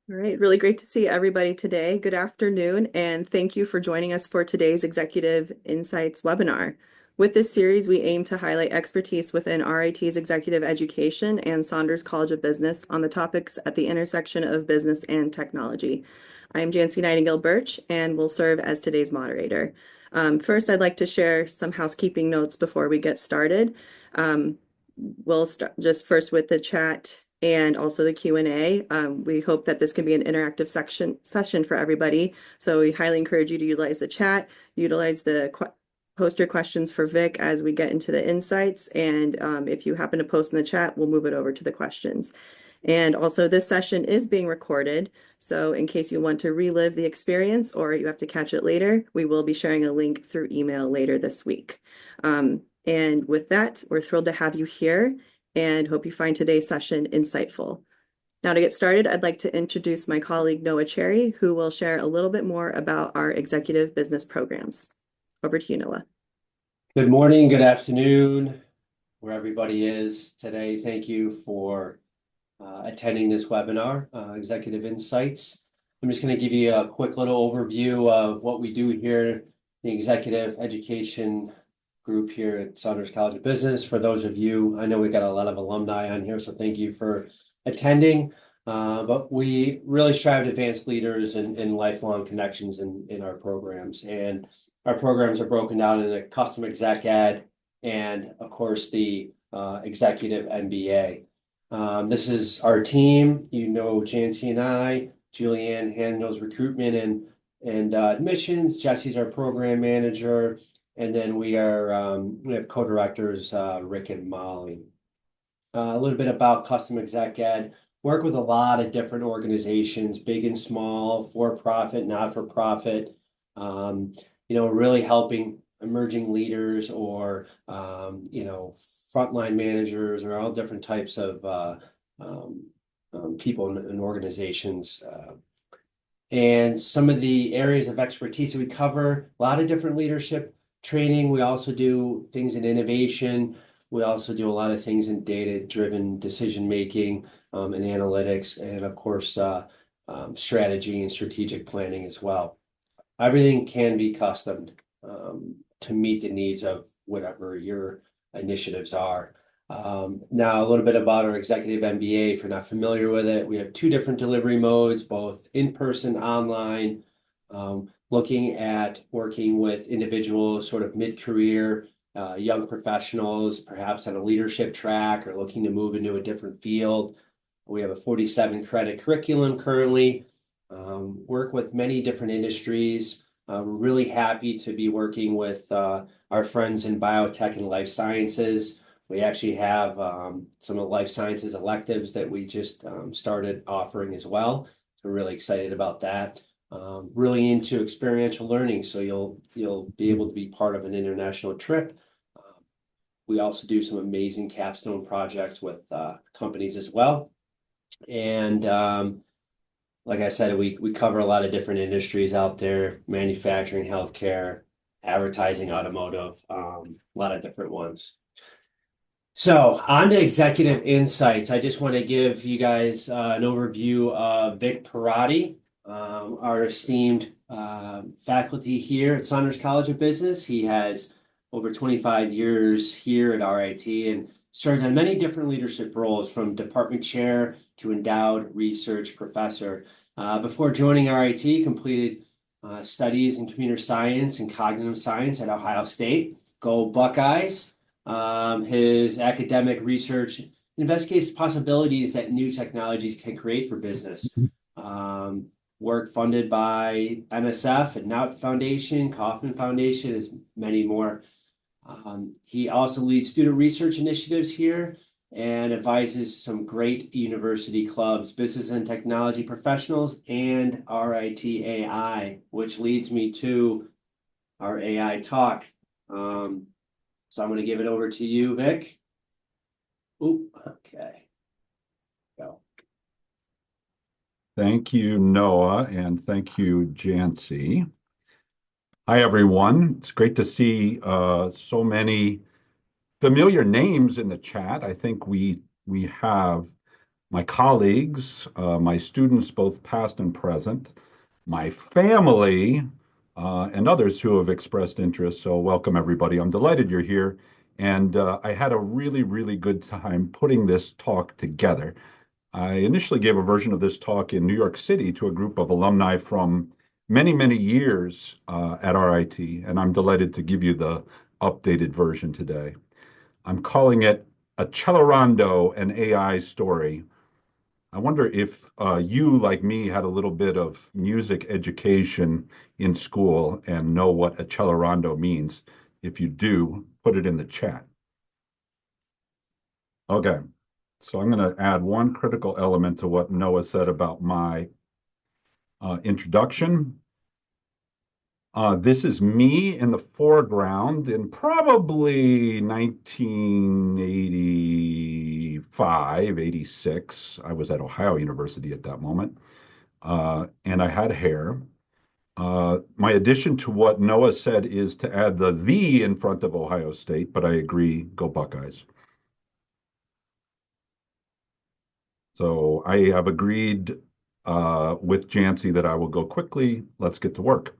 All right, really great to see everybody today. Good afternoon, and thank you for joining us for today's Executive Insights webinar. With this series, we aim to highlight expertise within RIT's executive education and Saunders College of Business on the topics at the intersection of business and technology. I'm Jancy Nightingale Birch and will serve as today's moderator. First, I'd like to share some housekeeping notes before we get started. We'll start just first with the chat and also the Q&A. We hope that this can be an interactive session for everybody. So we highly encourage you to utilize the chat, utilize the post your questions for Vic as we get into the insights. And if you happen to post in the chat, we'll move it over to the questions. And also this session is being recorded. So in case you want to relive the experience or you have to catch it later, we will be sharing a link through email later this week. And with that, we're thrilled to have you here and hope you find today's session insightful. Now to get started, I'd like to introduce my colleague Noah Cherry, who will share a little bit more about our executive business programs. Over to you, Noah. Good morning, good afternoon, where everybody is today. Thank you for attending this webinar, Executive Insights. I'm just going to give you a quick little overview of what we do here, the executive education group here at Saunders College of Business. For those of you, I know we got a lot of alumni on here, so thank you for attending. But we really strive to advance leaders and lifelong connections in our programs. And our programs are broken down into custom exec ed and, of course, the executive MBA. This is our team. You know, Jancy and I. Julianne handles recruitment and admissions. Jesse's our program manager. And then we have co-directors, Rick and Molly. A little bit about custom exec ed. Work with a lot of different organizations, big and small, for-profit, not-for-profit, really helping emerging leaders or, frontline managers or all different types of people and organizations. And some of the areas of expertise that we cover, a lot of different leadership training. We also do things in innovation. We also do a lot of things in data-driven decision-making and analytics, and of course, strategy and strategic planning as well. Everything can be customed to meet the needs of whatever your initiatives are. Now, a little bit about our executive MBA, if you're not familiar with it. We have two different delivery modes, both in-person, online, looking at working with individuals sort of mid-career, young professionals, perhaps on a leadership track or looking to move into a different field. We have a 47 credit curriculum currently, work with many different industries. We're really happy to be working with our friends in biotech and life sciences. We actually have some of the life sciences electives that we just started offering as well. So we're really excited about that. Really into experiential learning, so you'll be able to be part of an international trip. We also do some amazing capstone projects with companies as well. And like I said, we cover a lot of different industries out there: manufacturing, healthcare, advertising, automotive, a lot of different ones. So on to executive insights. I just want to give you guys an overview of Vic Perotti, our esteemed faculty here at Saunders College of Business. He has over 25 years here at RIT and served on many different leadership roles, from department chair to endowed research professor. Before joining RIT, completed studies in computer science and cognitive science at Ohio State. Go Buckeyes! His academic research investigates possibilities that new technologies can create for business. Work funded by NSF and Knout Foundation, Kauffman Foundation, as many more. He also leads student research initiatives here and advises some great university clubs, business and technology professionals, and RIT AI, which leads me to our AI talk. So I'm going to give it over to you, Vic. Oop, okay. Go. Thank you, Noah, and thank you, Jancy. Hi, everyone. It's great to see so many familiar names in the chat. I think we have my colleagues, my students, both past and present, my family, and others who have expressed interest. So welcome, everybody. I'm delighted you're here. And I had a really, really good time putting this talk together. I initially gave a version of this talk in New York City to a group of alumni from many, many years at RIT, and I'm delighted to give you the updated version today. I'm calling it Accelerando, an AI story. I wonder if you, like me, had a little bit of music education in school and know what accelerando means. If you do, put it in the chat. Okay, so I'm going to add one critical element to what Noah said about my introduction. This is me in the foreground in probably 1985, 86. I was at Ohio University at that moment, and I had hair. My addition to what Noah said is to add the in front of Ohio State, but I agree, go Buckeyes. So I have agreed with Jancy that I will go quickly. Let's get to work.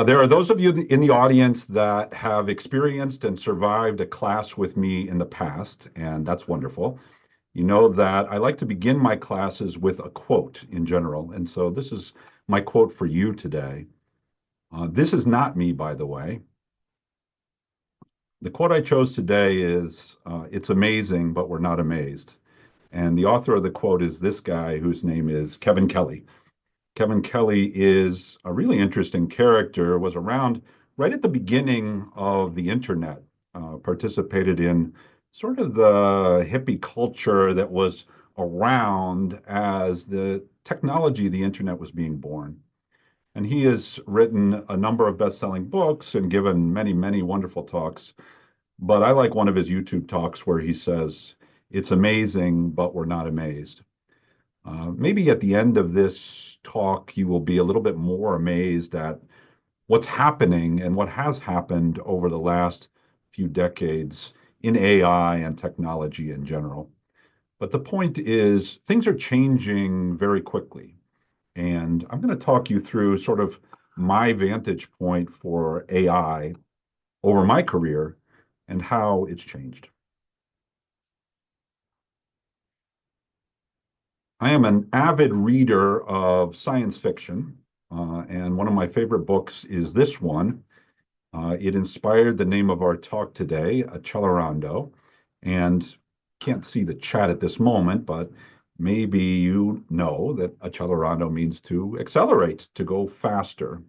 There are those of you in the audience that have experienced and survived a class with me in the past, and that's wonderful. You know that I like to begin my classes with a quote in general, and so this is my quote for you today. This is not me, by the way. The quote I chose today is, "It's amazing, but we're not amazed." And the author of the quote is this guy whose name is Kevin Kelly. Kevin Kelly is a really interesting character, was around right at the beginning of the internet, participated in sort of the hippie culture that was around as the technology, the internet was being born. And he has written a number of best-selling books and given many, many wonderful talks. But I like one of his YouTube talks where he says, "It's amazing, but we're not amazed." Maybe at the end of this talk, you will be a little bit more amazed at what's happening and what has happened over the last few decades in AI and technology in general. But the point is, things are changing very quickly. And I'm going to talk you through sort of my vantage point for AI over my career and how it's changed. I am an avid reader of science fiction, and one of my favorite books is this one. It inspired the name of our talk today, Accelerando, and can't see the chat at this moment, but maybe you know that Accelerando means to accelerate, to go faster.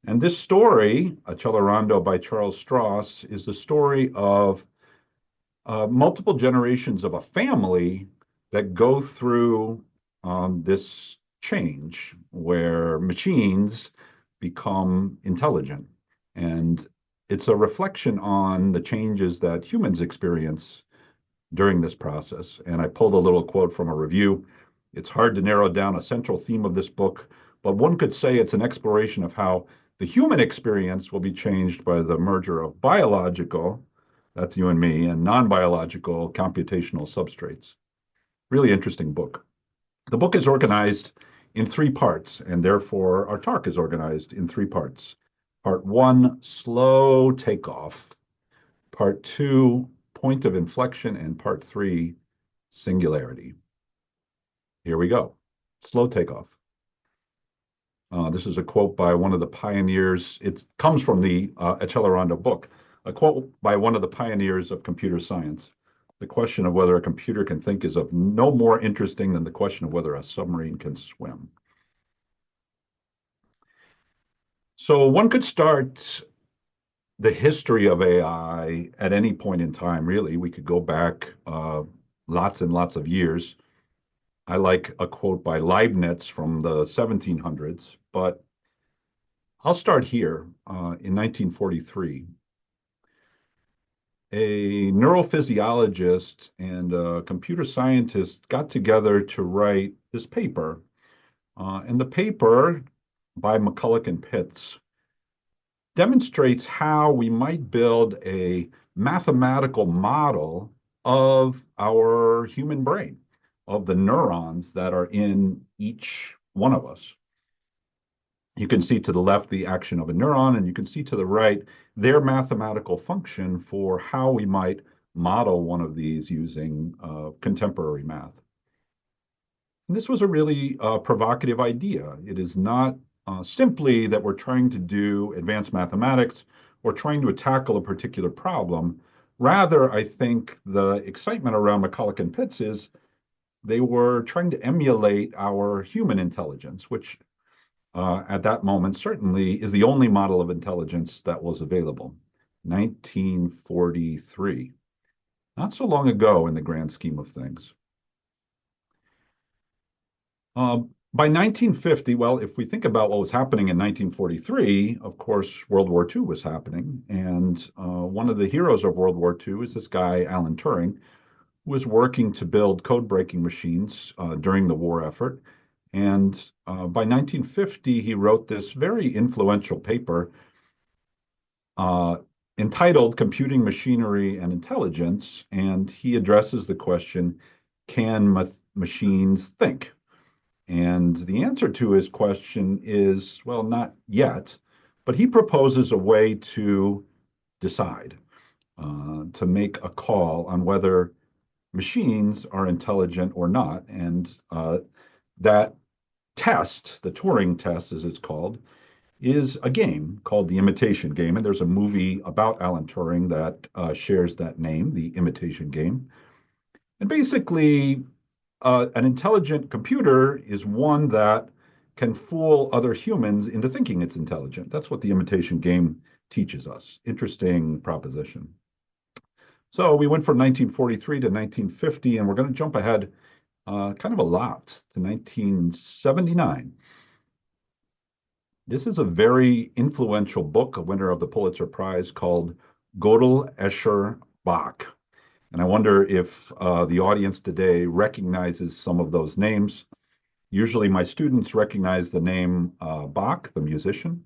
And this story, Accelerando by Charles Stross, is the story of multiple generations of a family that go through this change where machines become intelligent. And it's a reflection on the changes that humans experience during this process. And I pulled a little quote from a review. It's hard to narrow down a central theme of this book, but one could say it's an exploration of how the human experience will be changed by the merger of biological, that's you and me, and non-biological computational substrates. Really interesting book. The book is organized in three parts, and therefore our talk is organized in three parts. Part one, slow takeoff. Part two, point of inflection. And part three, singularity. Here we go. Slow takeoff. This is a quote by one of the pioneers. It comes from the Accelerando book, a quote by one of the pioneers of computer science. The question of whether a computer can think is of no more interesting than the question of whether a submarine can swim. So one could start the history of AI at any point in time, really. We could go back lots and lots of years. I like a quote by Leibniz from the 1700s, but I'll start here in 1943. A neurophysiologist and a computer scientist got together to write this paper. And the paper by McCulloch and Pitts demonstrates how we might build a mathematical model of our human brain. of the neurons that are in each one of us. You can see to the left the action of a neuron, and you can see to the right their mathematical function for how we might model one of these using contemporary math. And this was a really provocative idea. It is not simply that we're trying to do advanced mathematics or trying to tackle a particular problem. Rather, I think the excitement around Macaulay and Pitts is they were trying to emulate our human intelligence, which at that moment certainly is the only model of intelligence that was available. 1943, not so long ago in the grand scheme of things. By 1950, well, if we think about what was happening in 1943, of course, World War II was happening. And one of the heroes of World War II is this guy, Alan Turing, who was working to build code-breaking machines during the war effort. And by 1950, he wrote this very influential paper uh, entitled Computing Machinery and Intelligence. And he addresses the question, can machines think? And the answer to his question is, well, not yet, but he proposes a way to decide, to make a call on whether machines are intelligent or not. And that test, the Turing test, as it's called, is a game called the Imitation Game. And there's a movie about Alan Turing that shares that name, the Imitation Game. And basically, an intelligent computer is one that can fool other humans into thinking it's intelligent. That's what the Imitation Game teaches us. Interesting proposition. So we went from 1943 to 1950, and we're going to jump ahead kind of a lot to 1979. This is a very influential book, a winner of the Pulitzer Prize, called Gödel, Escher, Bach. And I wonder if the audience today recognizes some of those names. Usually my students recognize the name Bach, the musician.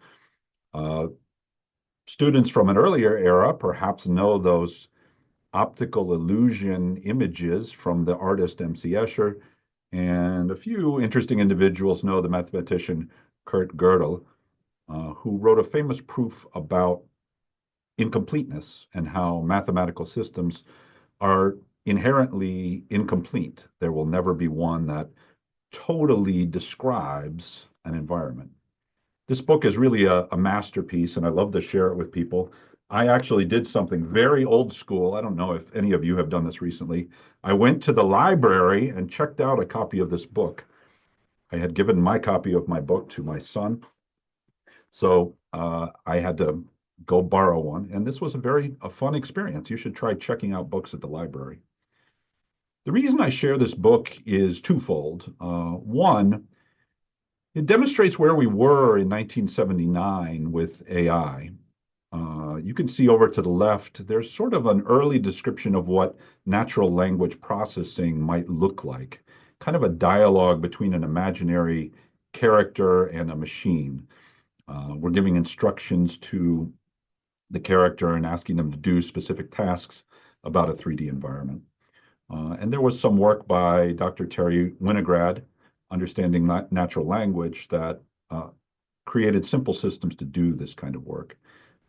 Students from an earlier era perhaps know those optical illusion images from the artist M.C. Escher. And a few interesting individuals know the mathematician Kurt Gödel, who wrote a famous proof about incompleteness and how mathematical systems are inherently incomplete. There will never be one that totally describes an environment. This book is really a masterpiece, and I love to share it with people. I actually did something very old school. I don't know if any of you have done this recently. I went to the library and checked out a copy of this book. I had given my copy of my book to my son, so I had to go borrow one. And this was a fun experience. You should try checking out books at the library. The reason I share this book is twofold. One, it demonstrates where we were in 1979 with AI. You can see over to the left, there's sort of an early description of what natural language processing might look like, kind of a dialogue between an imaginary character and a machine. We're giving instructions to the character and asking them to do specific tasks about a 3D environment. And there was some work by Dr. Terry Winograd, Understanding Natural Language, that created simple systems to do this kind of work.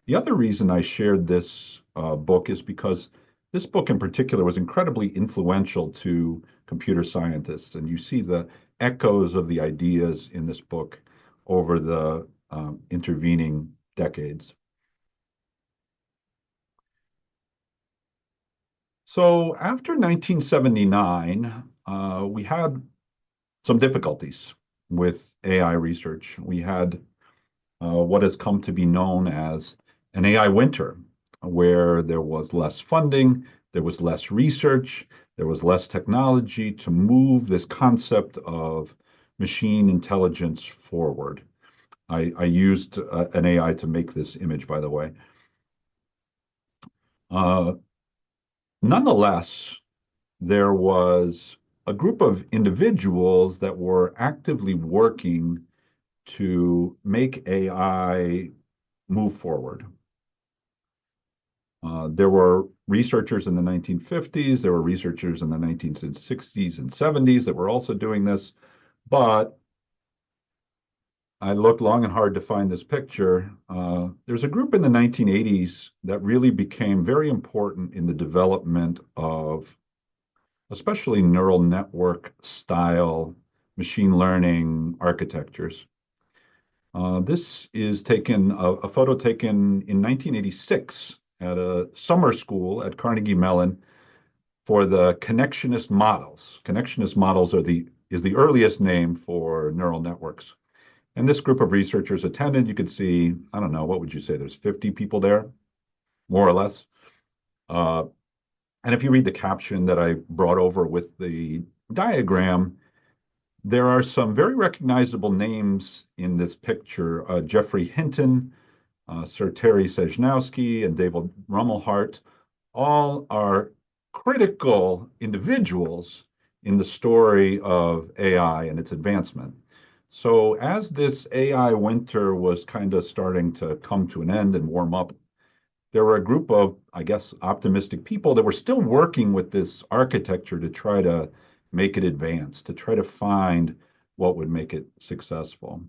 The other reason I shared this book is because this book in particular was incredibly influential to computer scientists. And you see the echoes of the ideas in this book over the intervening decades. So after 1979, we had some difficulties with AI research. We had what has come to be known as an AI winter, where there was less funding, there was less research, there was less technology to move this concept of machine intelligence forward. I used an AI to make this image, by the way. Nonetheless, there was a group of individuals that were actively working to make AI move forward. There were researchers in the 1950s, there were researchers in the 1960s and 70s that were also doing this, but I looked long and hard to find this picture. There's a group in the 1980s that really became very important in the development of especially neural network style machine learning architectures. This is a photo taken in 1986 at a summer school at Carnegie Mellon for the connectionist models. Connectionist models is the earliest name for neural networks. And this group of researchers attended. You could see, I don't know, what would you say? There's 50 people there, more or less. Uh, and if you read the caption that I brought over with the diagram, there are some very recognizable names in this picture. Geoffrey Hinton, Sir Terry Sejnowski, and David Rumelhart all are critical individuals in the story of AI and its advancement. So as this AI winter was kind of starting to come to an end and warm up, there were a group of, I guess, optimistic people that were still working with this architecture to try to make it advance, to try to find what would make it successful.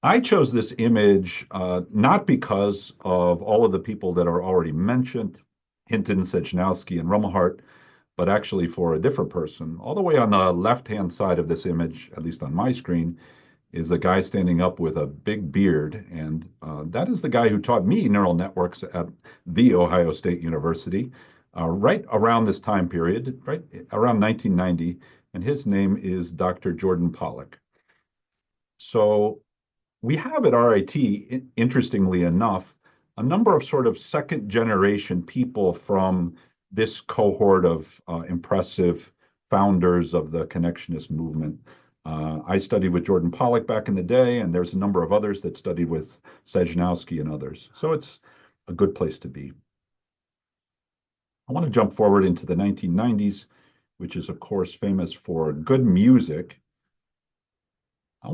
I chose this image not because of all of the people that are already mentioned, Hinton, Sejnowski, and Rumelhart, but actually for a different person. All the way on the left-hand side of this image, at least on my screen, is a guy standing up with a big beard, and that is the guy who taught me neural networks at The Ohio State University, right around this time period, right around 1990, and his name is Dr. Jordan Pollack. So we have at RIT, interestingly enough, a number of sort of second generation people from this cohort of impressive founders of the connectionist movement. I studied with Jordan Pollack back in the day, and there's a number of others that studied with Sejnowski and others. So it's a good place to be. I want to jump forward into the 1990s, which is, of course, famous for good music. I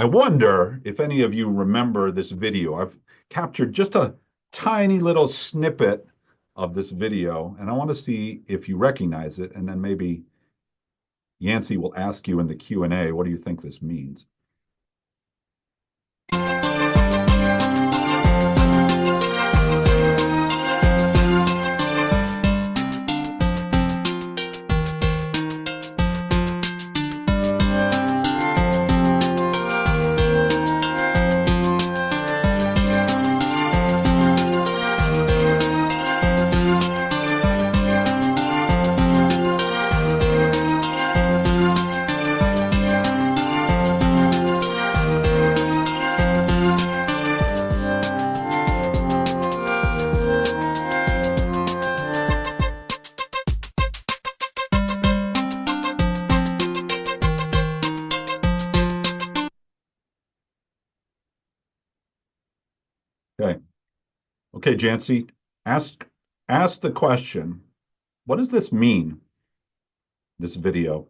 wonder if any of you remember this video. I've captured just a tiny little snippet of this video, and I want to see if you recognize it, and then maybe Yancey will ask you in the Q&A, what do you think this means? Okay. Okay, Jancy, ask the question. What does this mean, this video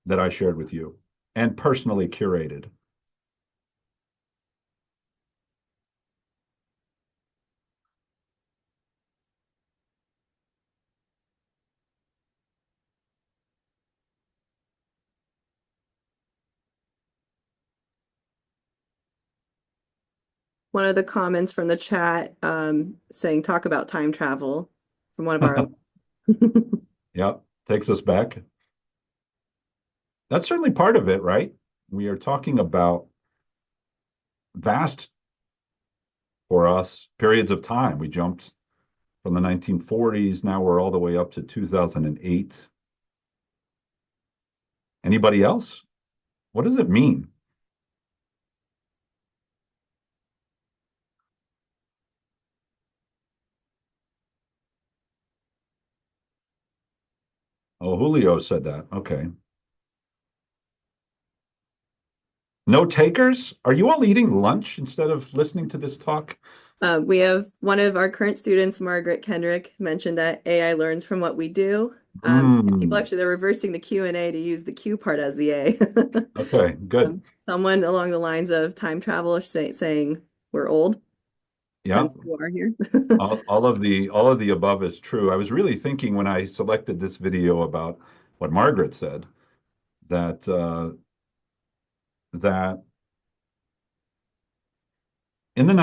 that I shared with you and personally curated? One of the comments from the chat saying talk about time travel from one of our Yep, takes us back. That's certainly part of it, right? We are talking about vast, for us, periods of time. We jumped from the 1940s, now we're all the way up to 2008. Anybody else? What does it mean? Oh, Julio said that. Okay. No takers? Are you all eating lunch instead of listening to this talk? We have one of our current students, Margaret Kendrick, mentioned that AI learns from what we do. People actually, they're reversing the Q&A to use the Q part as the A. Okay, good. Someone along the lines of time travel saying we're old. Yeah, Depends who you are here. all of the above is true. I was really thinking when I selected this video about what Margaret said, that that in the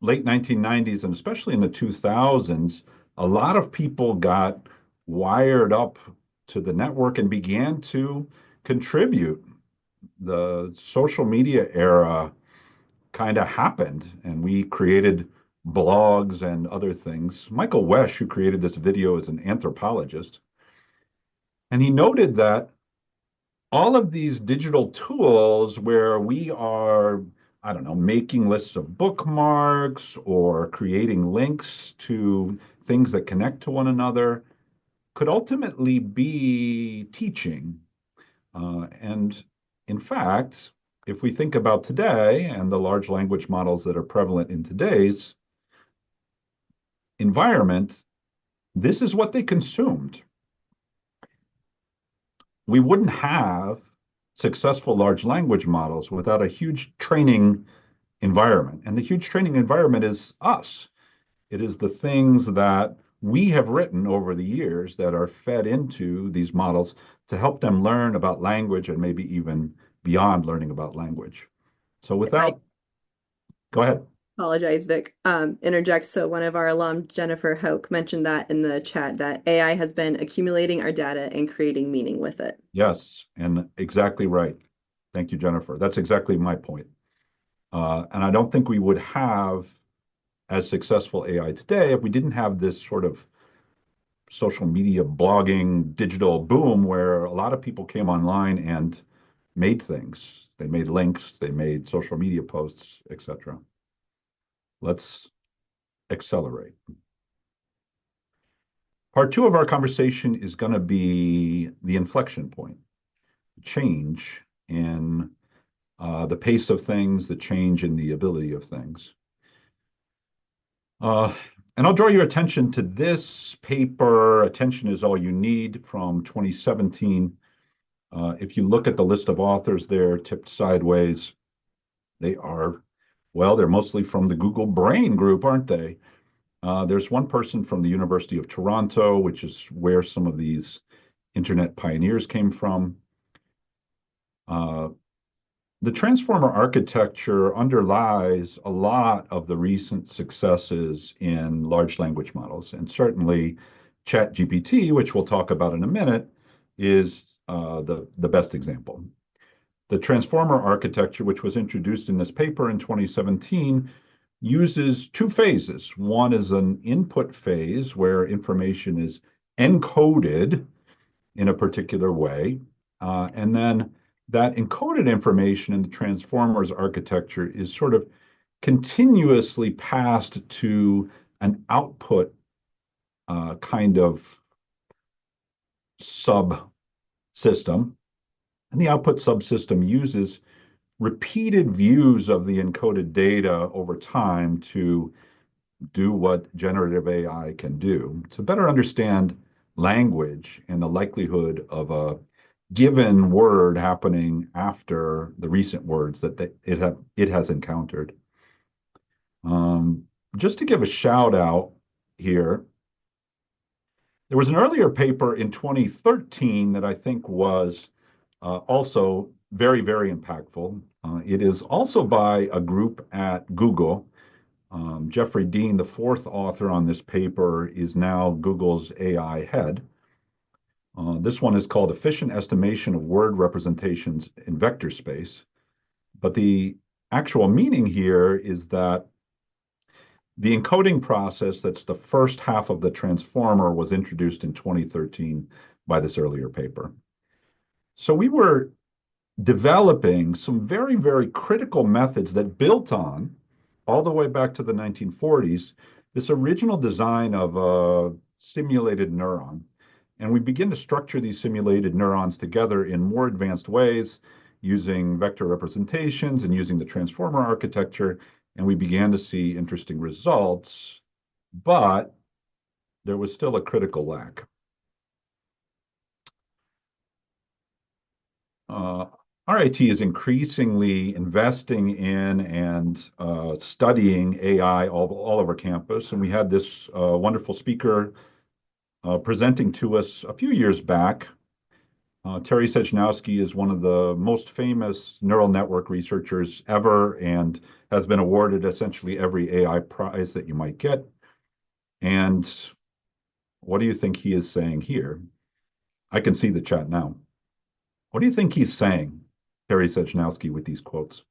late 1990s and especially in the 2000s, a lot of people got wired up to the network and began to contribute. The social media era kind of happened, and we created blogs and other things. Michael Wesch, who created this video, is an anthropologist, and he noted that all of these digital tools where we are, I don't know, making lists of bookmarks or creating links to things that connect to one another could ultimately be teaching. And in fact, if we think about today and the large language models that are prevalent in today's environment, this is what they consumed. We wouldn't have successful large language models without a huge training environment. And the huge training environment is us. It is the things that we have written over the years that are fed into these models to help them learn about language and maybe even beyond learning about language. So I go ahead. apologize, Vic. Interject. So one of our alum, Jennifer Hauk, mentioned that in the chat that AI has been accumulating our data and creating meaning with it. Yes, and exactly right. Thank you, Jennifer. That's exactly my point. And I don't think we would have as successful AI today if we didn't have this sort of social media blogging digital boom where a lot of people came online and made things. They made links, they made social media posts, etc. Let's accelerate. Part two of our conversation is going to be the inflection point, change in the pace of things, the change in the ability of things. Uh, and I'll draw your attention to this paper, Attention is All You Need, from 2017. If you look at the list of authors there, tipped sideways, they are, well, they're mostly from the Google Brain group, aren't they? There's one person from the University of Toronto, which is where some of these internet pioneers came from. Uh, the transformer architecture underlies a lot of the recent successes in large language models. And certainly ChatGPT, which we'll talk about in a minute, is the best example. The transformer architecture, which was introduced in this paper in 2017, uses two phases. One is an input phase where information is encoded in a particular way. And then that encoded information in the transformers architecture is sort of continuously passed to an output kind of subsystem. And the output subsystem uses repeated views of the encoded data over time to do what generative AI can do. To better understand language and the likelihood of a given word happening after the recent words that it has encountered. Um, just to give a shout out here, there was an earlier paper in 2013 that I think was also very, very impactful. It is also by a group at Google. Jeffrey Dean, the fourth author on this paper, is now Google's AI head. This one is called Efficient Estimation of Word Representations in Vector Space. But the actual meaning here is that the encoding process that's the first half of the transformer was introduced in 2013 by this earlier paper. So we were developing some very, very critical methods that built on, all the way back to the 1940s, this original design of a simulated neuron. And we begin to structure these simulated neurons together in more advanced ways using vector representations and using the transformer architecture. And we began to see interesting results, but there was still a critical lack. RIT is increasingly investing in and studying AI all over campus. And we had this wonderful speaker presenting to us a few years back. Terry Sejnowski is one of the most famous neural network researchers ever and has been awarded essentially every AI prize that you might get. And what do you think he is saying here? I can see the chat now. What do you think he's saying, Terry Sejnowski, with these quotes?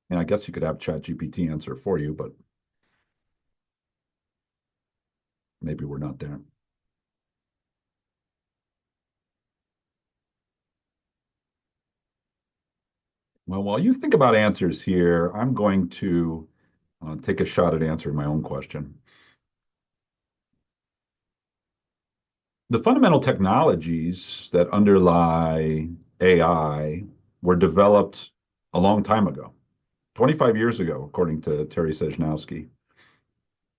And I guess you could have ChatGPT answer for you, but maybe we're not there. Well, while you think about answers here, I'm going to take a shot at answering my own question. The fundamental technologies that underlie AI were developed a long time ago, 25 years ago, according to Terry Sejnowski.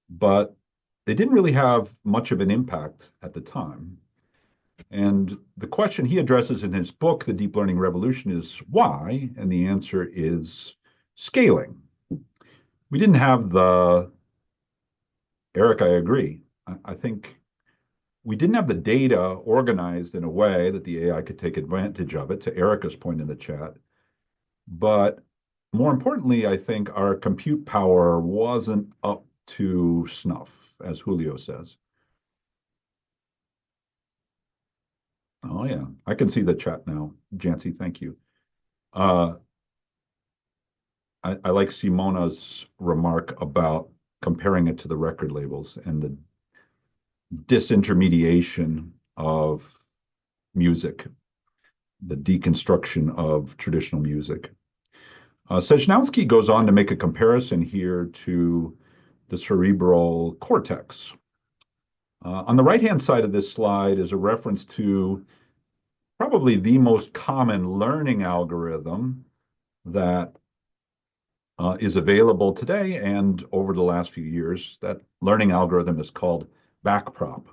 But they didn't really have much of an impact at the time. And the question he addresses in his book, The Deep Learning Revolution, is why? And the answer is scaling. We didn't have Eric, I agree. I think we didn't have the data organized in a way that the AI could take advantage of it, to Erica's point in the chat. But more importantly, I think our compute power wasn't up to snuff, as Julio says. Oh, yeah, I can see the chat now. Jancy, thank you. Uh, I like Simona's remark about comparing it to the record labels and the disintermediation of music, the deconstruction of traditional music. Sejnowski goes on to make a comparison here to the cerebral cortex. On the right-hand side of this slide is a reference to probably the most common learning algorithm that is available today and over the last few years. That learning algorithm is called backprop.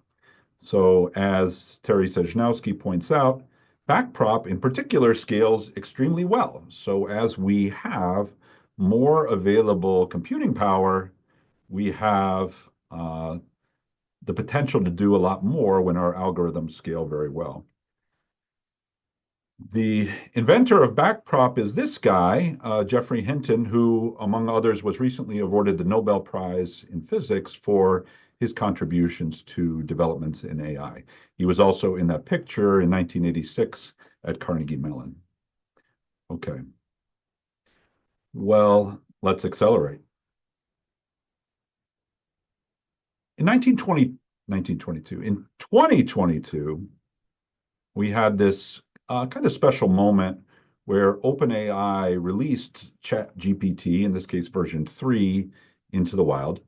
So as Terry Sejnowski points out, backprop in particular scales extremely well. So as we have more available computing power, we have the potential to do a lot more when our algorithms scale very well. The inventor of backprop is this guy, Geoffrey Hinton, who, among others, was recently awarded the Nobel Prize in Physics for his contributions to developments in AI. He was also in that picture in 1986 at Carnegie Mellon. Okay. Well, let's accelerate. In 1922, in 2022, we had this kind of special moment where OpenAI released ChatGPT, in this case version 3, into the wild,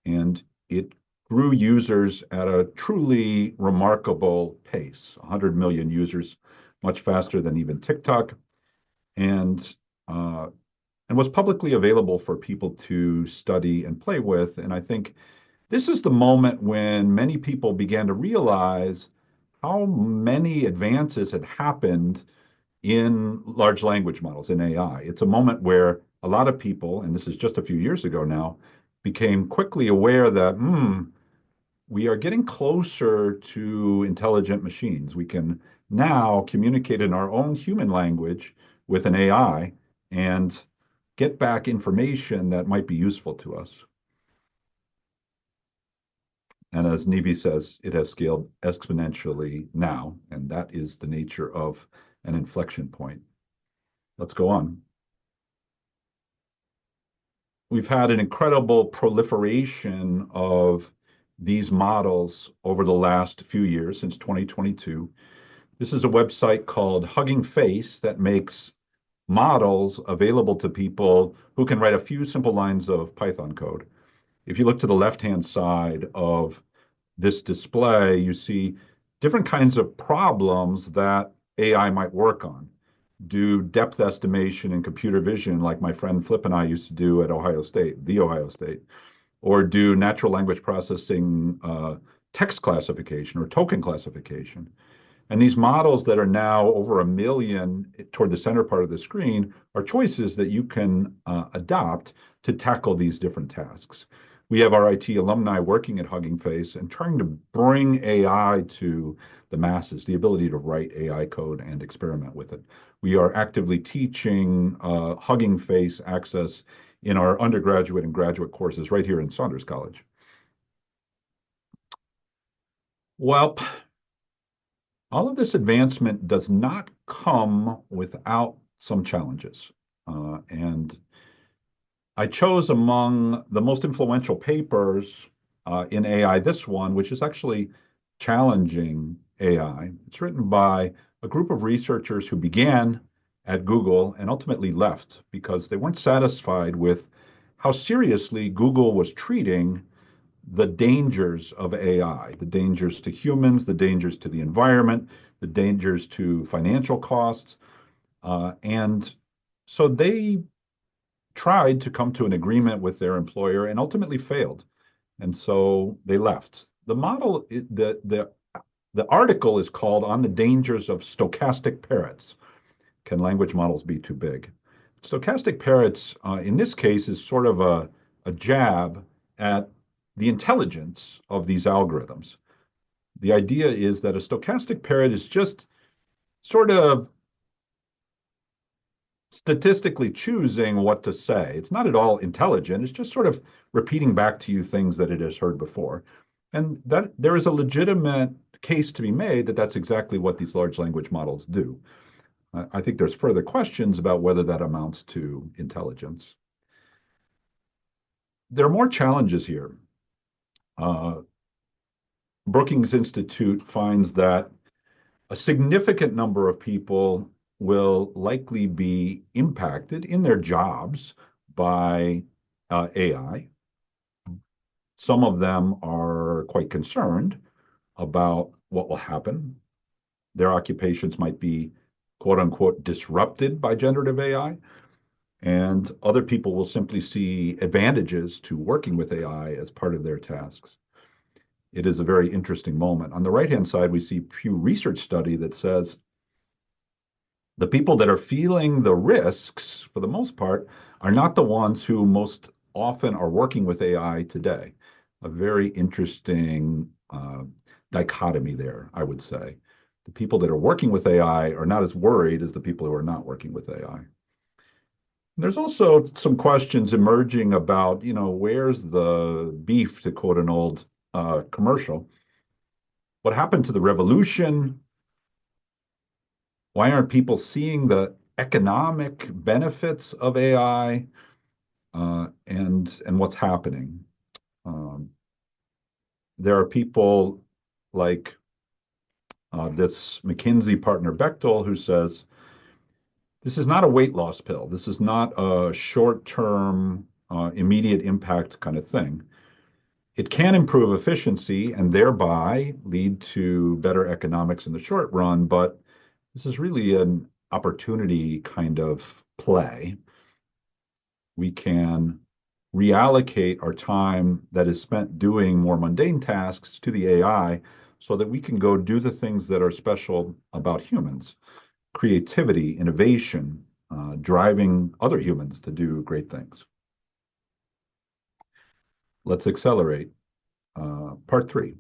and it grew users at a truly remarkable pace, 100 million users, much faster than even TikTok, and was publicly available for people to study and play with. And I think this is the moment when many people began to realize how many advances had happened in large language models, in AI. It's a moment where a lot of people, and this is just a few years ago now, became quickly aware that we are getting closer to intelligent machines. We can now communicate in our own human language with an AI and get back information that might be useful to us. And as Nivi says, it has scaled exponentially now, and that is the nature of an inflection point. Let's go on. We've had an incredible proliferation of these models over the last few years, since 2022. This is a website called Hugging Face that makes models available to people who can write a few simple lines of Python code. If you look to the left-hand side of this display, you see different kinds of problems that AI might work on. Do depth estimation in computer vision, like my friend Flip and I used to do at Ohio State, The Ohio State, or do natural language processing, text classification or token classification. And these models that are now over 1 million toward the center part of the screen are choices that you can adopt to tackle these different tasks. We have our RIT alumni working at Hugging Face and trying to bring AI to the masses, the ability to write AI code and experiment with it. We are actively teaching Hugging Face access in our undergraduate and graduate courses right here in Saunders College. Well, all of this advancement does not come without some challenges. And I chose among the most influential papers in AI this one, which is actually challenging AI. It's written by a group of researchers who began at Google and ultimately left because they weren't satisfied with how seriously Google was treating the dangers of AI, the dangers to humans, the dangers to the environment, the dangers to financial costs. And so they tried to come to an agreement with their employer and ultimately failed. And so they left. The article is called On the Dangers of Stochastic Parrots. Can language models be too big? Stochastic parrots, in this case, is sort of a jab at the intelligence of these algorithms. The idea is that a stochastic parrot is just sort of statistically choosing what to say. It's not at all intelligent. It's just sort of repeating back to you things that it has heard before. And that there is a legitimate case to be made that that's exactly what these large language models do. I think there's further questions about whether that amounts to intelligence. There are more challenges here. Brookings Institute finds that a significant number of people will likely be impacted in their jobs by AI. Some of them are quite concerned about what will happen. Their occupations might be, quote unquote, disrupted by generative AI. And other people will simply see advantages to working with AI as part of their tasks. It is a very interesting moment. On the right-hand side, we see Pew Research study that says the people that are feeling the risks, for the most part, are not the ones who most often are working with AI today. A very interesting dichotomy there, I would say. The people that are working with AI are not as worried as the people who are not working with AI. There's also some questions emerging about, where's the beef, to quote an old commercial? What happened to the revolution? Why aren't people seeing the economic benefits of AI, and what's happening? There are people like this McKinsey partner Bechtel who says, this is not a weight loss pill. This is not a short-term, immediate impact kind of thing. It can improve efficiency and thereby lead to better economics in the short run, but this is really an opportunity kind of play. We can reallocate our time that is spent doing more mundane tasks to the AI so that we can go do the things that are special about humans: creativity, innovation, driving other humans to do great things. Let's accelerate. Part 3,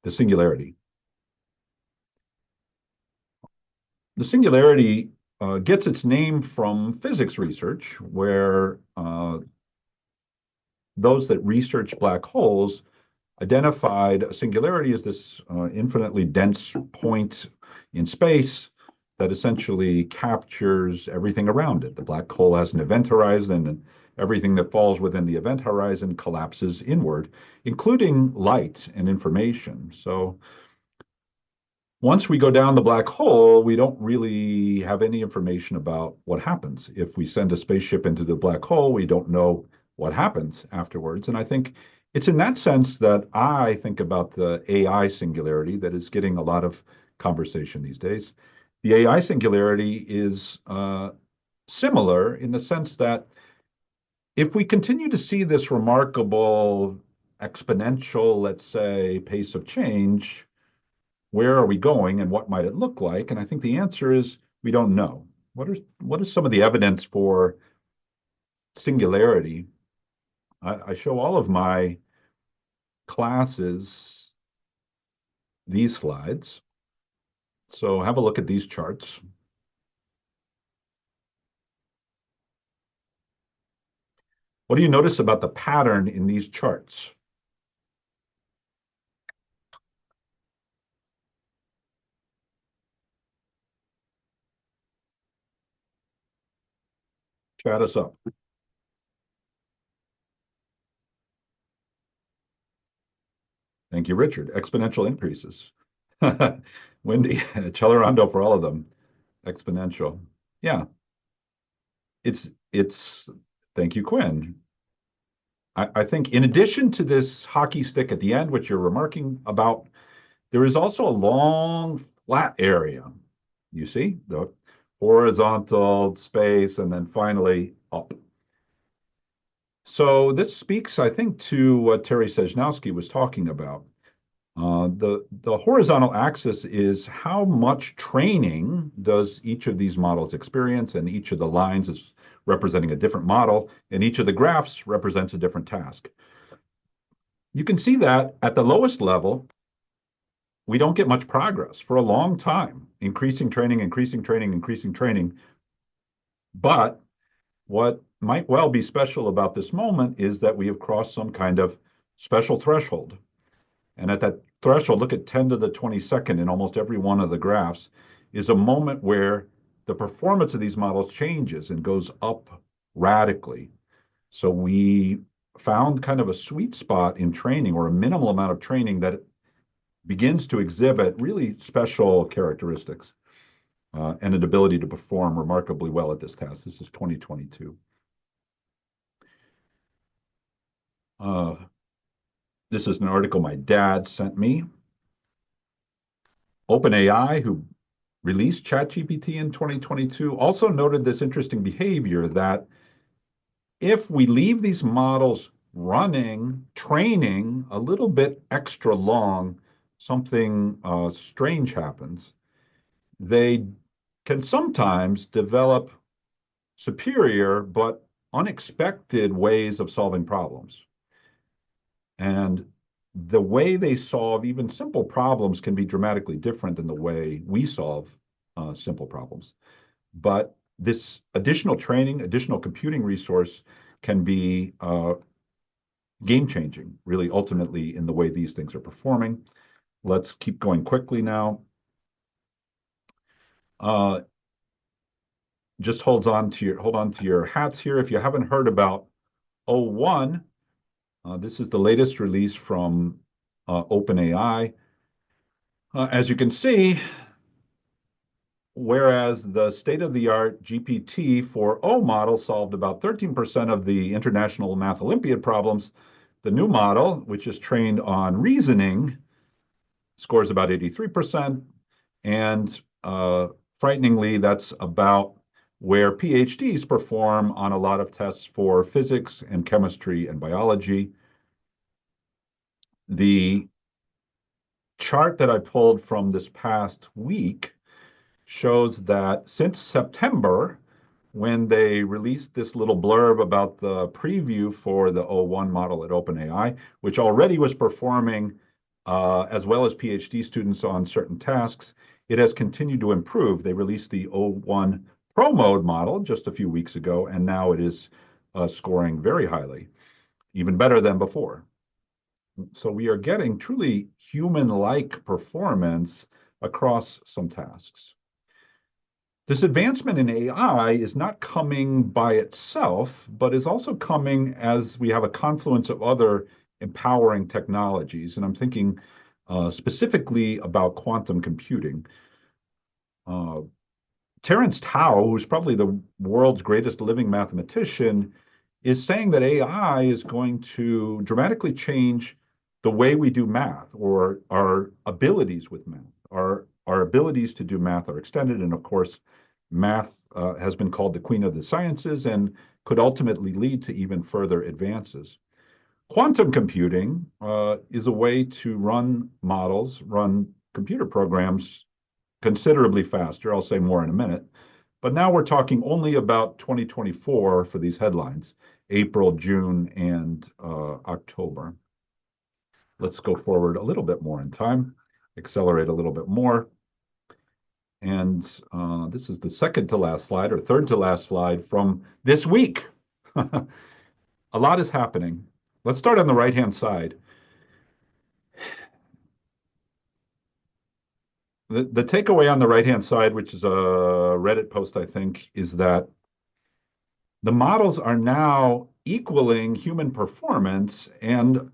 the singularity. The singularity gets its name from physics research, where those that research black holes identified a singularity as this infinitely dense point in space that essentially captures everything around it. The black hole has an event horizon, and everything that falls within the event horizon collapses inward, including light and information. So Once we go down the black hole, we don't really have any information about what happens. If we send a spaceship into the black hole, we don't know what happens afterwards. And I think it's in that sense that I think about the AI singularity that is getting a lot of conversation these days. The AI singularity is similar in the sense that if we continue to see this remarkable exponential, let's say, pace of change, where are we going and what might it look like? And I think the answer is we don't know. What is some of the evidence for singularity? I show all of my classes these slides. So have a look at these charts. What do you notice about the pattern in these charts? Chat us up. Thank you, Richard. Exponential increases. Wendy, Accelerando for all of them. Exponential. Yeah, it's thank you, Quinn. I think in addition to this hockey stick at the end, which you're remarking about, there is also a long flat area. You see the horizontal space and then finally up. So this speaks, I think, to what Terry Sejnowski was talking about. The horizontal axis is how much training does each of these models experience, and each of the lines is representing a different model, and each of the graphs represents a different task. You can see that at the lowest level, we don't get much progress for a long time, increasing training, increasing training, increasing training. But what might well be special about this moment is that we have crossed some kind of special threshold. And at that threshold, look at 10 to the 22nd in almost every one of the graphs, is a moment where the performance of these models changes and goes up radically. So we found kind of a sweet spot in training, or a minimal amount of training, that begins to exhibit really special characteristics and an ability to perform remarkably well at this task. This is 2022. This is an article my dad sent me. OpenAI, who released ChatGPT in 2022, also noted this interesting behavior that if we leave these models running, training a little bit extra long, something strange happens. They can sometimes develop superior but unexpected ways of solving problems. And the way they solve even simple problems can be dramatically different than the way we solve simple problems. But this additional training, additional computing resource can be game changing, really, ultimately, in the way these things are performing. Let's keep going quickly now. Just hold on to your hats here. If you haven't heard about O1, this is the latest release from OpenAI. As you can see, whereas the state-of-the-art GPT-4o model solved about 13% of the International Math Olympiad problems, the new model, which is trained on reasoning, scores about 83%. And frighteningly, that's about where PhDs perform on a lot of tests for physics and chemistry and biology. The chart that I pulled from this past week shows that since September, when they released this little blurb about the preview for the O1 model at OpenAI, which already was performing as well as PhD students on certain tasks, it has continued to improve. They released the O1 Pro Mode model just a few weeks ago, and now it is scoring very highly, even better than before. So we are getting truly human-like performance across some tasks. This advancement in AI is not coming by itself, but is also coming as we have a confluence of other empowering technologies. And I'm thinking specifically about quantum computing. Uh, Terence Tao, who's probably the world's greatest living mathematician, is saying that AI is going to dramatically change the way we do math or our abilities with math. Our abilities to do math are extended. And of course, math has been called the queen of the sciences and could ultimately lead to even further advances. Quantum computing is a way to run models, run computer programs considerably faster. I'll say more in a minute. But now we're talking only about 2024 for these headlines, April, June, and October. Let's go forward a little bit more in time, accelerate a little bit more. And this is the second to last slide or third to last slide from this week. A lot is happening. Let's start on the right-hand side. The takeaway on the right-hand side, which is a Reddit post, I think, is that the models are now equaling human performance and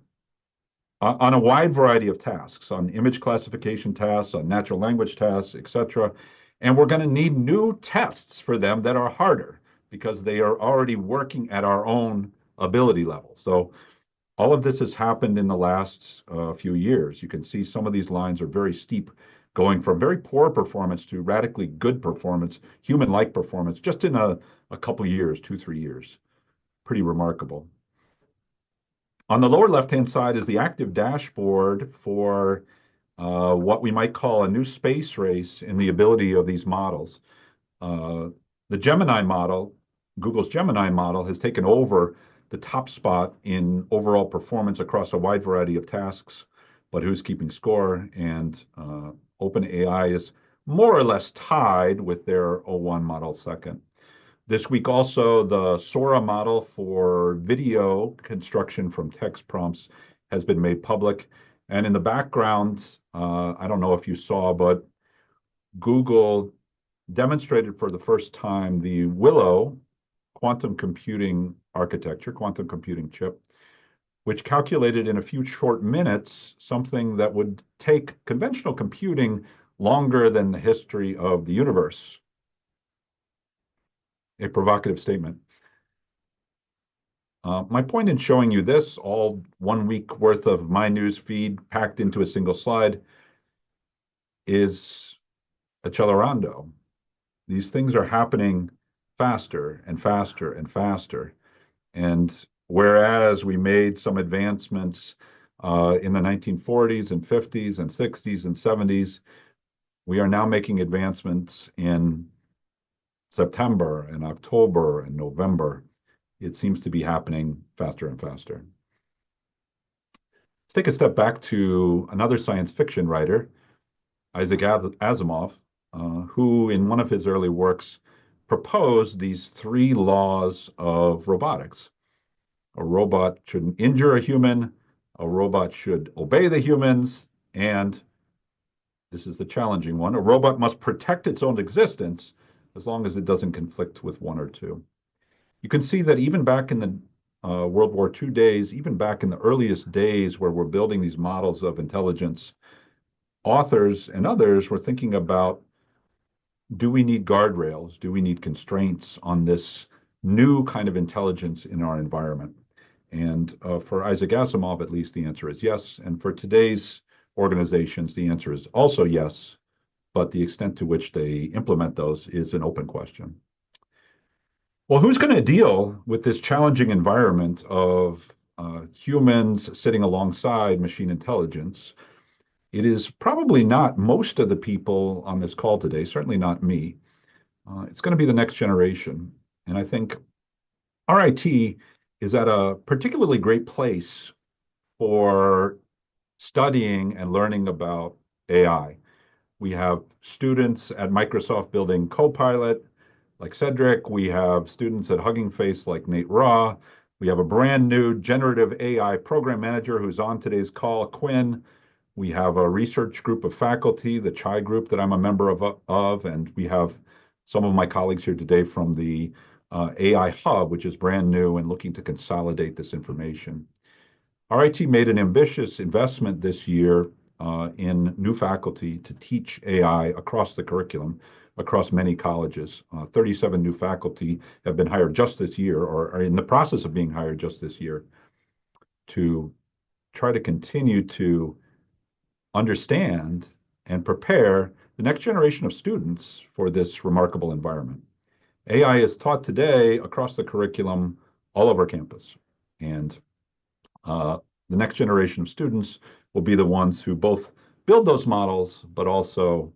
on a wide variety of tasks, on image classification tasks, on natural language tasks, etc. And we're going to need new tests for them that are harder because they are already working at our own ability level. So all of this has happened in the last few years. You can see some of these lines are very steep, going from very poor performance to radically good performance, human-like performance, just in a couple years, 2, 3 years. Pretty remarkable. On the lower left-hand side is the active dashboard for what we might call a new space race in the ability of these models. The Gemini model, Google's Gemini model, has taken over the top spot in overall performance across a wide variety of tasks, but who's keeping score? And OpenAI is more or less tied with their O1 model second. This week also, the Sora model for video construction from text prompts has been made public. And in the background, I don't know if you saw, but Google demonstrated for the first time the Willow quantum computing architecture, quantum computing chip, which calculated in a few short minutes something that would take conventional computing longer than the history of the universe. A provocative statement. My point in showing you this, all 1 week worth of my news feed packed into a single slide, is Accelerando. These things are happening faster and faster and faster. And whereas we made some advancements in the 1940s and 50s and 60s and 70s, we are now making advancements in September and October and November. It seems to be happening faster and faster. Let's take a step back to another science fiction writer, Isaac Asimov, who in one of his early works proposed these 3 laws of robotics. A robot shouldn't injure a human, a robot should obey the humans, and this is the challenging one, a robot must protect its own existence as long as it doesn't conflict with 1 or 2. You can see that even back in the World War II days, even back in the earliest days where we're building these models of intelligence, authors and others were thinking about, do we need guardrails? Do we need constraints on this new kind of intelligence in our environment? And for Isaac Asimov, at least, the answer is yes. And for today's organizations, the answer is also yes, but the extent to which they implement those is an open question. Well, who's going to deal with this challenging environment of humans sitting alongside machine intelligence? It is probably not most of the people on this call today, certainly not me. It's going to be the next generation. And I think RIT is at a particularly great place for studying and learning about AI. We have students at Microsoft building Copilot, like Cedric. We have students at Hugging Face like Nate Raw. We have a brand new generative AI program manager who's on today's call, Quinn. We have a research group of faculty, the CHI group that I'm a member of, and we have some of my colleagues here today from the AI Hub, which is brand new and looking to consolidate this information. RIT made an ambitious investment this year in new faculty to teach AI across the curriculum, across many colleges. 37 new faculty have been hired just this year, or are in the process of being hired just this year, to try to continue to understand and prepare the next generation of students for this remarkable environment. AI is taught today across the curriculum all over campus. And the next generation of students will be the ones who both build those models, but also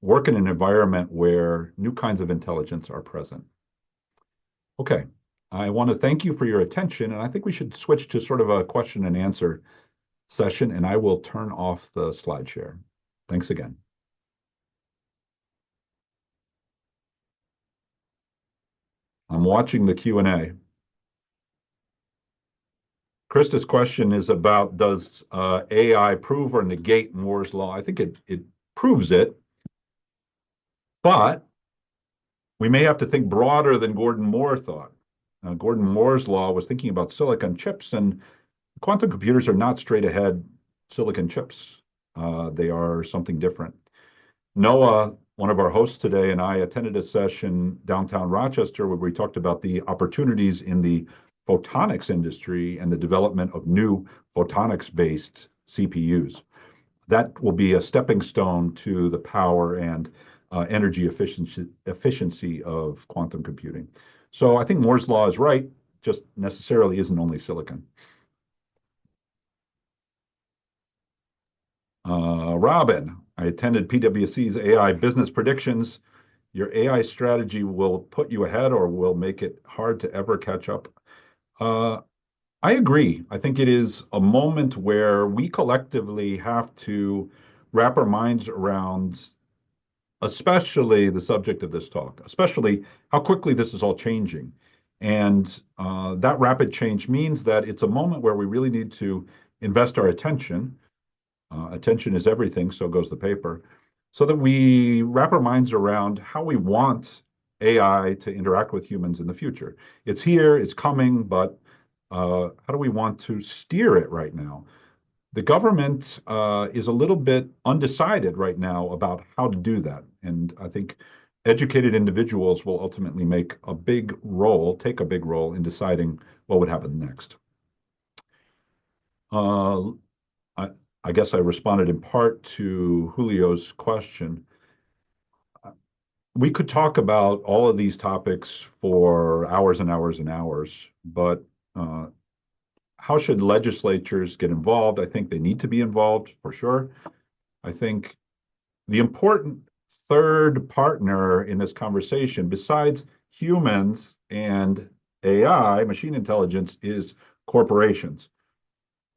work in an environment where new kinds of intelligence are present. Okay, I want to thank you for your attention, and I think we should switch to sort of a question and answer session, and I will turn off the slide share. Thanks again. I'm watching the Q&A. Krista's question is about, does AI prove or negate Moore's law? I think it proves it, but we may have to think broader than Gordon Moore thought. Gordon Moore's law was thinking about silicon chips, and quantum computers are not straight ahead silicon chips. They are something different. Noah, one of our hosts today, and I attended a session downtown Rochester where we talked about the opportunities in the photonics industry and the development of new photonics-based CPUs. That will be a stepping stone to the power and energy efficiency of quantum computing. So I think Moore's law is right, just necessarily isn't only silicon. Robin, I attended PwC's AI business predictions. Your AI strategy will put you ahead or will make it hard to ever catch up. I agree. I think it is a moment where we collectively have to wrap our minds around, especially the subject of this talk, especially how quickly this is all changing. And that rapid change means that it's a moment where we really need to invest our attention. Attention is everything, so goes the paper, so that we wrap our minds around how we want AI to interact with humans in the future. It's here, it's coming, but how do we want to steer it right now? The government is a little bit undecided right now about how to do that. And I think educated individuals will ultimately take a big role in deciding what would happen next. I guess I responded in part to Julio's question. We could talk about all of these topics for hours and hours and hours, but how should legislatures get involved? I think they need to be involved for sure. I think the important third partner in this conversation, besides humans and AI, machine intelligence, is corporations.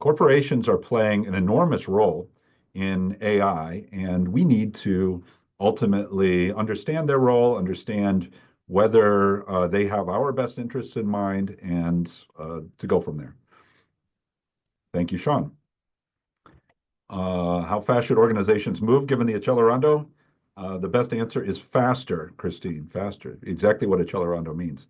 Corporations are playing an enormous role in AI, and we need to ultimately understand their role, understand whether they have our best interests in mind, and to go from there. Thank you, Sean. How fast should organizations move given the Accelerando? The best answer is faster, Christine, faster. Exactly what Accelerando means.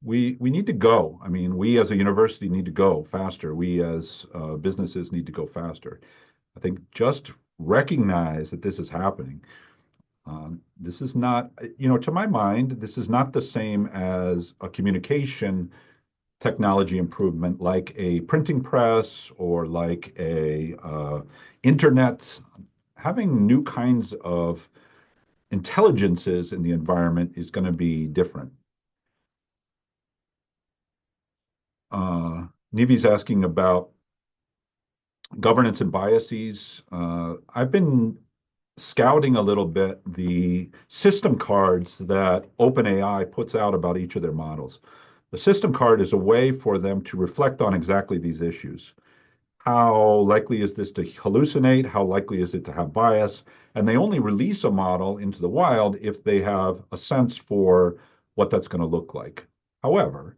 We need to go. I mean, we as a university need to go faster. We as businesses need to go faster. I think just recognize that this is happening. This is not, to my mind, this is not the same as a communication technology improvement like a printing press or like a internet. Having new kinds of intelligences in the environment is going to be different. Nivi's asking about governance and biases. I've been scouting a little bit the system cards that OpenAI puts out about each of their models. The system card is a way for them to reflect on exactly these issues. How likely is this to hallucinate? How likely is it to have bias? And they only release a model into the wild if they have a sense for what that's going to look like. However,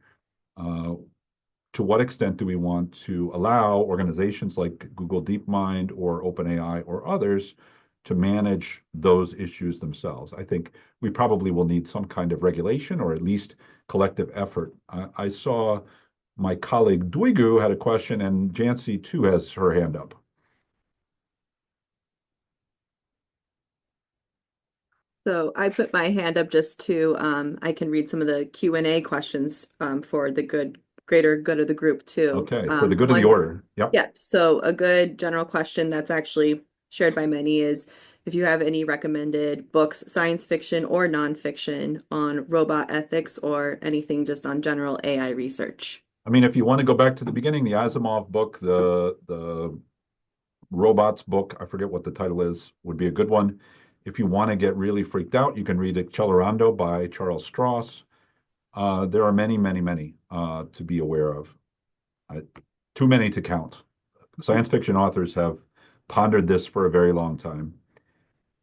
to what extent do we want to allow organizations like Google DeepMind or OpenAI or others to manage those issues themselves? I think we probably will need some kind of regulation or at least collective effort. I saw my colleague Duigu had a question, and Jancy too has her hand up. So I put my hand up just to, I can read some of the Q&A questions for the greater good of the group too. Okay, for the good of the order. Yep. Yeah, so a good general question that's actually shared by many is if you have any recommended books, science fiction or nonfiction on robot ethics or anything just on general AI research. I mean, if you want to go back to the beginning, the Asimov book, the robots book, I forget what the title is, would be a good one. If you want to get really freaked out, you can read Accelerando by Charles Stross. There are many, many, many to be aware of. Too many to count. Science fiction authors have pondered this for a very long time.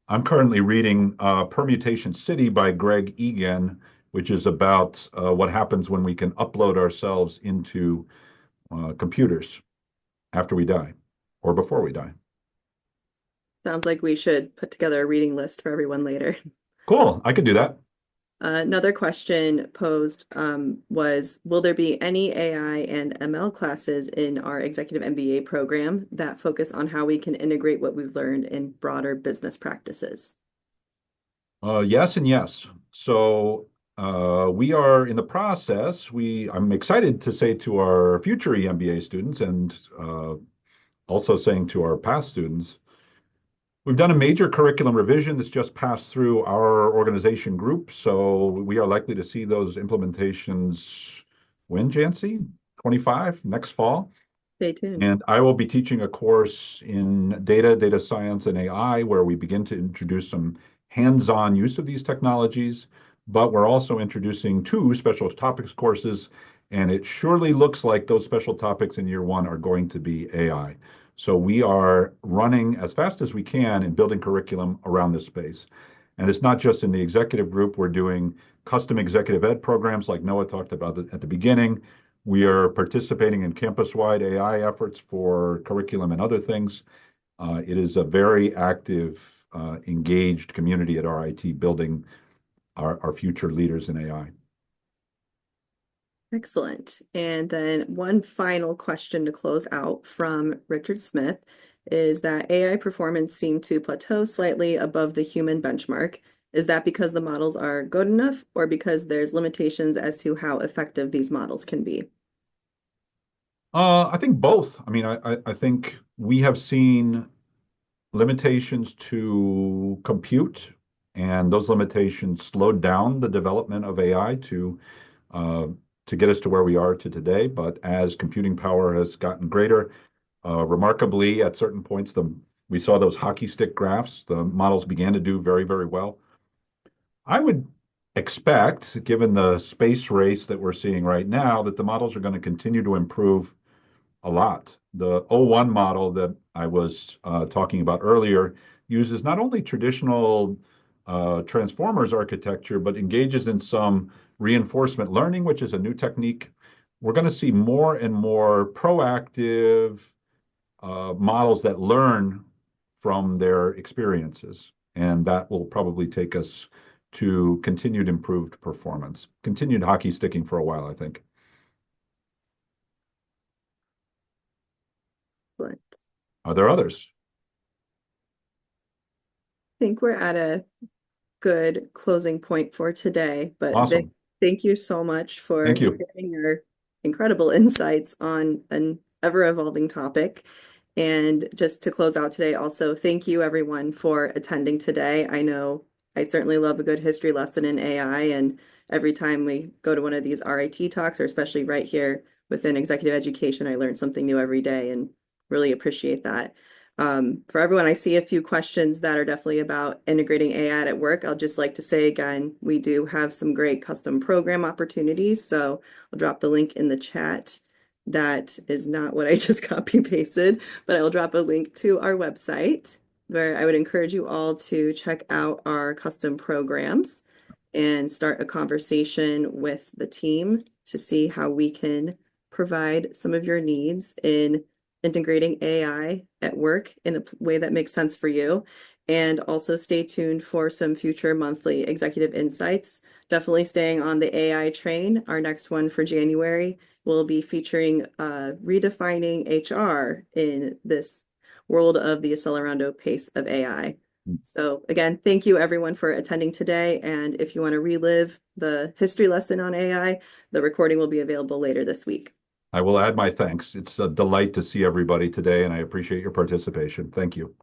I'm currently reading Permutation City by Greg Egan, which is about what happens when we can upload ourselves into computers after we die or before we die. Sounds like we should put together a reading list for everyone later. Cool. I could do that. Another question posed was, will there be any AI and ML classes in our executive MBA program that focus on how we can integrate what we've learned in broader business practices? Yes and yes. So we are in the process. I'm excited to say to our future EMBA students and also saying to our past students, we've done a major curriculum revision that's just passed through our organization group. So we are likely to see those implementations when, Jancy? 25, next fall. Stay tuned. And I will be teaching a course in data science, and AI, where we begin to introduce some hands-on use of these technologies. But we're also introducing 2 special topics courses, and it surely looks like those special topics in year 1 are going to be AI. So we are running as fast as we can in building curriculum around this space. And it's not just in the executive group. We're doing custom executive ed programs like Noah talked about at the beginning. We are participating in campus-wide AI efforts for curriculum and other things. It is a very active, engaged community at RIT building our future leaders in AI. Excellent. And then one final question to close out from Richard Smith is that AI performance seemed to plateau slightly above the human benchmark. Is that because the models are good enough or because there's limitations as to how effective these models can be? I think both. I mean, I think we have seen limitations to compute, and those limitations slowed down the development of AI uh, to get us to where we are to today. But as computing power has gotten greater, remarkably, at certain points, we saw those hockey stick graphs. The models began to do very, very well. I would expect, given the space race that we're seeing right now, that the models are going to continue to improve a lot. The O1 model that I was talking about earlier uses not only traditional transformers architecture, but engages in some reinforcement learning, which is a new technique. We're going to see more and more proactive models that learn from their experiences. And that will probably take us to continued improved performance, continued hockey sticking for a while, I think. But Are there others? I think we're at a good closing point for today. But Vic, Awesome. thank you so much for Thank you. sharing your incredible insights on an ever-evolving topic. And just to close out today, also, thank you everyone for attending today. I know I certainly love a good history lesson in AI, and every time we go to one of these RIT talks, or especially right here within executive education, I learn something new every day and really appreciate that. For everyone, I see a few questions that are definitely about integrating AI at work. I'll just like to say again, we do have some great custom program opportunities. So I'll drop the link in the chat. That is not what I just copy pasted, but I'll drop a link to our website where I would encourage you all to check out our custom programs and start a conversation with the team to see how we can provide some of your needs in integrating AI at work in a way that makes sense for you. And also stay tuned for some future monthly executive insights. Definitely staying on the AI train. Our next one for January will be featuring redefining HR in this world of the Accelerando pace of AI. So again, thank you everyone for attending today. And if you want to relive the history lesson on AI, the recording will be available later this week. I will add my thanks. It's a delight to see everybody today, and I appreciate your participation. Thank you.